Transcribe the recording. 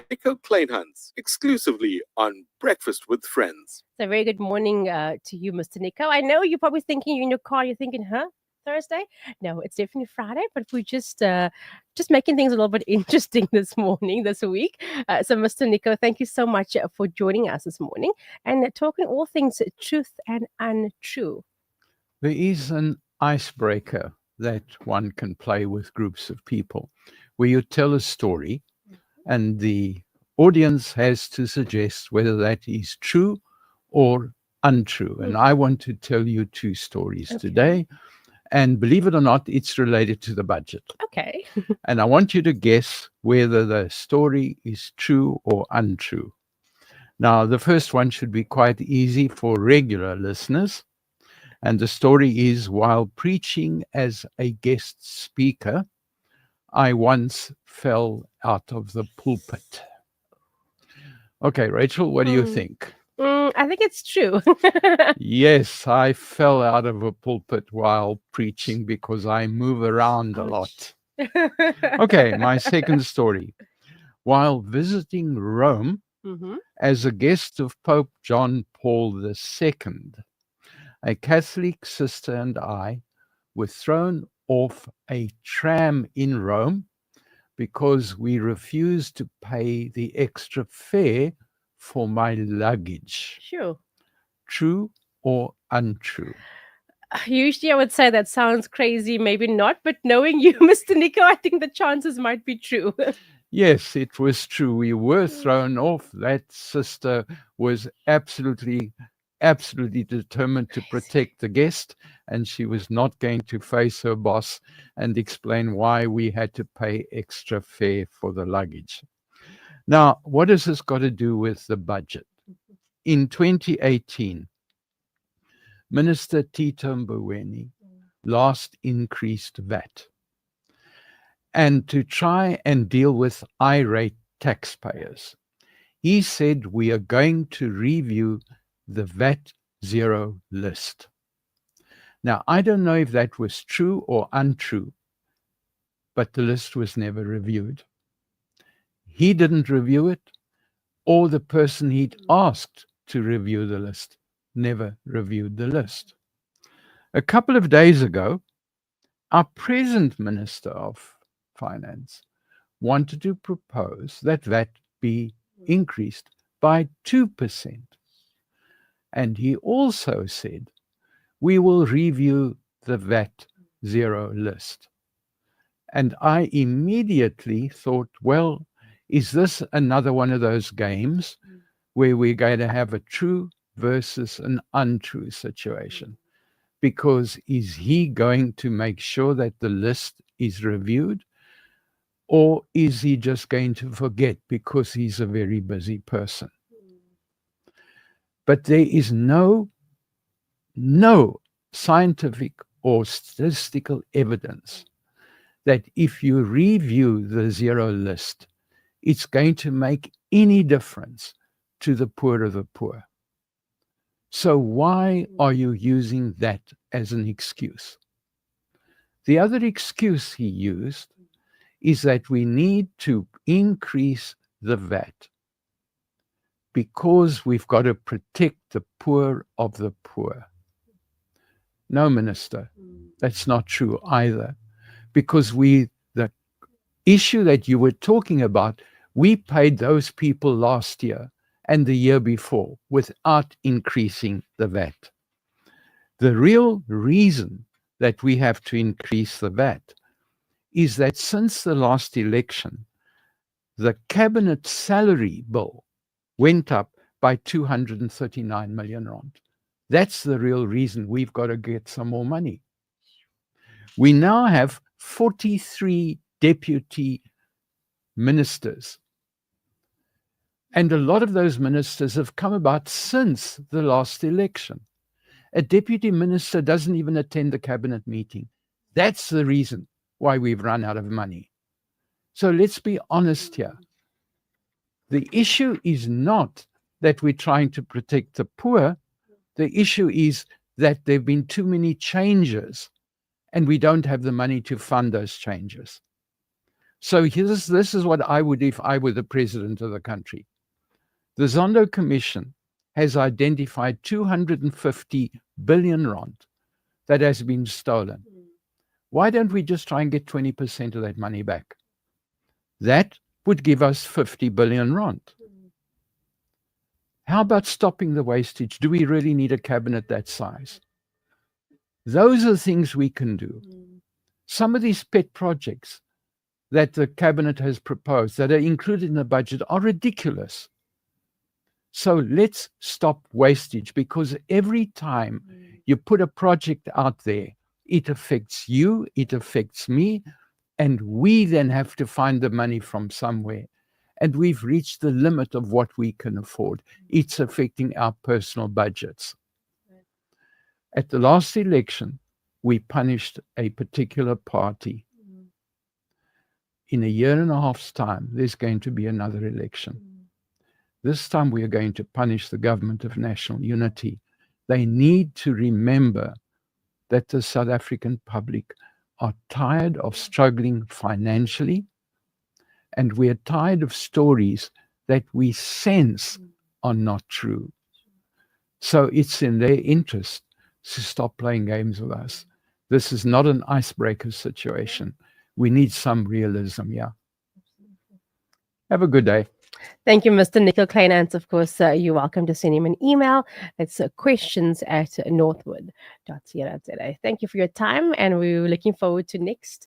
Nico Kleynhans, exclusively on Breakfast with Friends. So, very good morning to you, Mr. Nico. I know you're probably thinking you're in your car, you're thinking, huh? Thursday? No, it's definitely Friday, but we're just making things a little bit interesting this morning, this week. So, Mr. Nico, thank you so much for joining us this morning and talking all things truth and untrue. There is an icebreaker that one can play with groups of people where you tell a story and the audience has to suggest whether that is true or untrue. And I want to tell you two stories today. And believe it or not, it's related to the budget. Okay. And I want you to guess whether the story is true or untrue. Now, the first one should be quite easy for regular listeners. And the story is, while preaching as a guest speaker, I once fell out of the pulpit. Okay, Rachel, what do you think? I think it's true. Yes, I fell out of a pulpit while preaching because I move around a lot. Okay, my second story. While visiting Rome as a guest of Pope John Paul II, a Catholic sister and I were thrown off a tram in Rome because we refused to pay the extra fare for my luggage. Sure. True or untrue? Usually I would say that sounds crazy, maybe not, but knowing you, Mr. Nico, I think the chances might be true. Yes, it was true. We were thrown off. That sister was absolutely determined to protect the guest, and she was not going to face her boss and explain why we had to pay extra fare for the luggage. Now, what has this got to do with the budget? In 2018, Minister Tito Mboweni last increased VAT. And to try and deal with irate taxpayers, he said we are going to review the VAT zero list. Now, I don't know if that was true or untrue, but the list was never reviewed. He didn't review it, or the person he'd asked to review the list never reviewed the list. A couple of days ago, our present Minister of Finance wanted to propose that VAT be increased by 2%. And he also said, we will review the VAT zero list. And I immediately thought, well, is this another one of those games where we're going to have a true versus an untrue situation? Because is he going to make sure that the list is reviewed? Or is he just going to forget because he's a very busy person? But there is no scientific or statistical evidence that if you review the zero list, it's going to make any difference to the poor of the poor. So why are you using that as an excuse? The other excuse he used is that we need to increase the VAT because we've got to protect the poor of the poor. No, Minister, that's not true either. Because the issue that you were talking about, we paid those people last year and the year before without increasing the VAT. The real reason that we have to increase the VAT is that since the last election, the cabinet salary bill went up by 239 million rand. That's the real reason we've got to get some more money. We now have 43 deputy ministers. And a lot of those ministers have come about since the last election. A deputy minister doesn't even attend the cabinet meeting. That's the reason why we've run out of money. So let's be honest here. The issue is not that we're trying to protect the poor. The issue is that there have been too many changes and we don't have the money to fund those changes. So this is what I would if I were the president of the country. The Zondo Commission has identified 250 billion rand that has been stolen. Why don't we just try and get 20% of that money back? That would give us 50 billion rand. How about stopping the wastage? Do we really need a cabinet that size? Those are things we can do. Some of these pet projects that the cabinet has proposed that are included in the budget are ridiculous. So let's stop wastage, because every time you put a project out there, it affects you, it affects me, and we then have to find the money from somewhere. And we've reached the limit of what we can afford. It's affecting our personal budgets. At the last election, we punished a particular party. In a year and a half's time, there's going to be another election. This time we are going to punish the government of national unity. They need to remember that the South African public are tired of struggling financially, and we are tired of stories that we sense are not true. So it's in their interest to stop playing games with us. This is not an icebreaker situation. We need some realism, yeah. Have a good day. Thank you, Mr. Nico Kleynhans. Of course, you're welcome to send him an email. It's questions@northwood.co.za. Thank you for your time, and we're looking forward to next